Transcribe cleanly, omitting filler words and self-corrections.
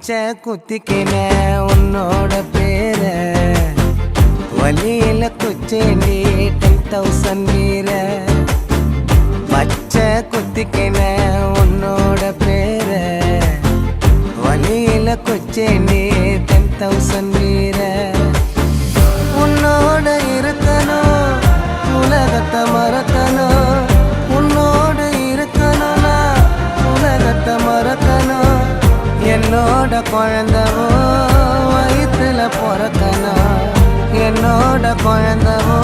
பச்சை குத்திக்கின உன்னோட பேர வலியில குச்சேண்டி 10,000 வீர பச்சை குத்திக்கின உன்னோட பேர வலியில குச்சேண்டி 10,000 வீர உன்னோட இருக்கணும் உலகத்தை மறக்கணும் உன்னோட இருக்கணும்னா உலகத்தை மறக்கணும் என்னோட குழந்தவோ வயிற்றுல பிறக்கணும் என்னோட குழந்தவோ